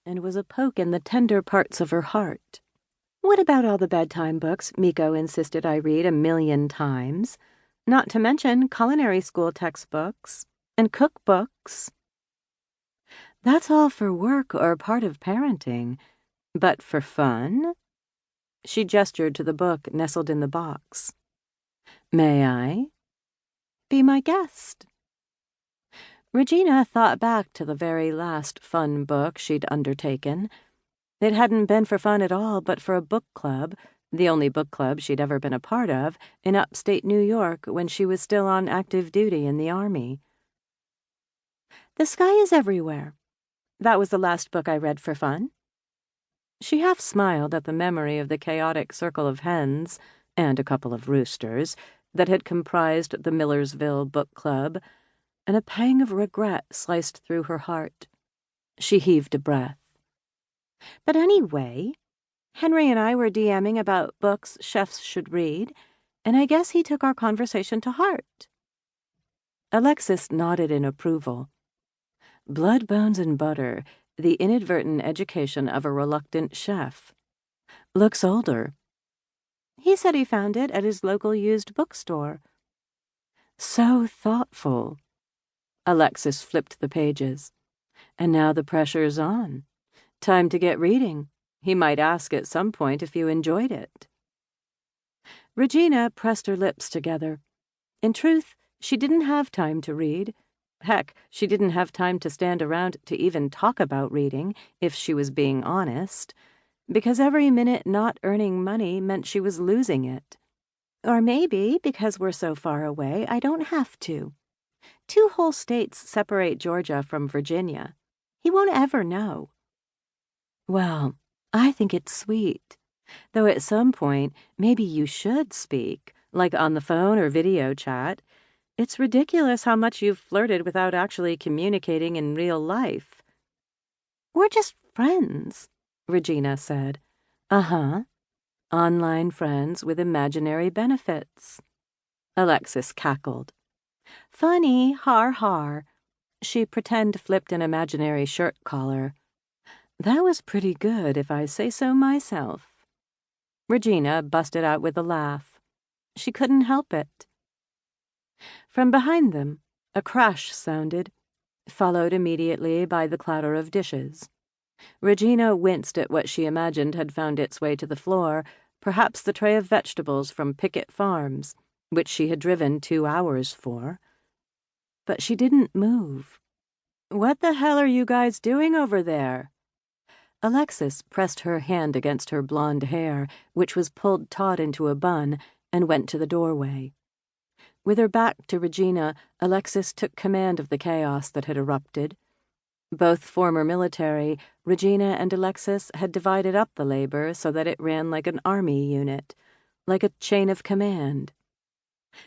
and was a poke in the tender parts of her heart. What about all the bedtime books Miko insisted I read 1,000,000 times? Not to mention culinary school textbooks and cookbooks. That's all for work or part of parenting, but for fun? She gestured to the book nestled in the box. May I? Be my guest. Regina thought back to the very last fun book she'd undertaken. It hadn't been for fun at all, but for a book club, the only book club she'd ever been a part of, in upstate New York when she was still on active duty in the Army. The Sky is Everywhere. That was the last book I read for fun. She half smiled at the memory of the chaotic circle of hens, and a couple of roosters, that had comprised the Millersville Book Club, and a pang of regret sliced through her heart. She heaved a breath. But anyway, Henry and I were DMing about books chefs should read, and I guess he took our conversation to heart. Alexis nodded in approval. Blood, Bones, and Butter, the inadvertent education of a reluctant chef. Looks older. He said he found it at his local used bookstore. So thoughtful. Alexis flipped the pages. And now the pressure's on. Time to get reading. He might ask at some point if you enjoyed it. Regina pressed her lips together. In truth, she didn't have time to read. Heck, she didn't have time to stand around to even talk about reading, if she was being honest, because every minute not earning money meant she was losing it. Or maybe, because we're so far away, I don't have to. 2 whole states separate Georgia from Virginia. He won't ever know. Well, I think it's sweet. Though at some point, maybe you should speak, like on the phone or video chat. It's ridiculous how much you've flirted without actually communicating in real life. We're just friends, Regina said. Uh-huh. Online friends with imaginary benefits. Alexis cackled. Funny, har har. She pretend flipped an imaginary shirt collar. That was pretty good, if I say so myself. Regina busted out with a laugh. She couldn't help it. From behind them, a crash sounded, followed immediately by the clatter of dishes. Regina winced at what she imagined had found its way to the floor, perhaps the tray of vegetables from Pickett Farms, which she had driven 2 hours for. But she didn't move. What the hell are you guys doing over there? Alexis pressed her hand against her blonde hair, which was pulled taut into a bun, and went to the doorway. With her back to Regina, Alexis took command of the chaos that had erupted. Both former military, Regina and Alexis had divided up the labor so that it ran like an army unit, like a chain of command.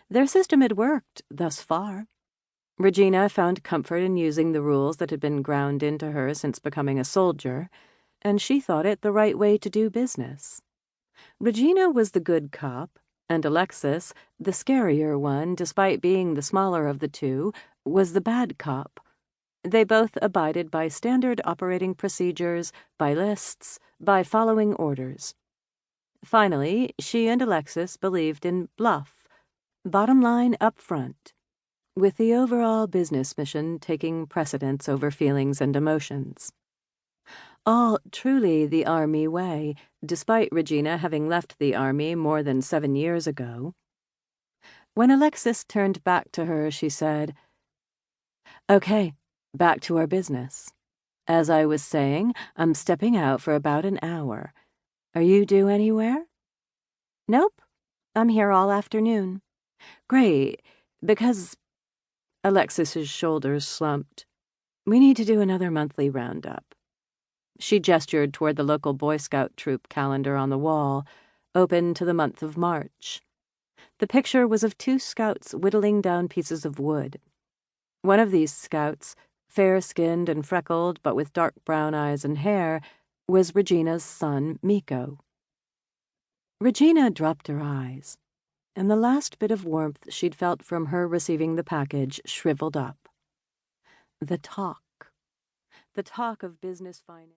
Their system had worked, thus far. Regina found comfort in using the rules that had been ground into her since becoming a soldier, and she thought it the right way to do business. Regina was the good cop, and Alexis, the scarier one despite being the smaller of the two, was the bad cop. They both abided by standard operating procedures, by lists, by following orders. Finally, she and Alexis believed in bluff, bottom line up front, with the overall business mission taking precedence over feelings and emotions. All truly the Army way, despite Regina having left the Army more than 7 years ago. When Alexis turned back to her, she said, Okay, back to our business. As I was saying, I'm stepping out for about an hour. Are you due anywhere? Nope. I'm here all afternoon. Great, because... Alexis's shoulders slumped. We need to do another monthly roundup. She gestured toward the local Boy Scout troop calendar on the wall, open to the month of March. The picture was of 2 scouts whittling down pieces of wood. One of these scouts, fair-skinned and freckled but with dark brown eyes and hair, was Regina's son, Miko. Regina dropped her eyes, and the last bit of warmth she'd felt from her receiving the package shriveled up. The talk of business finance.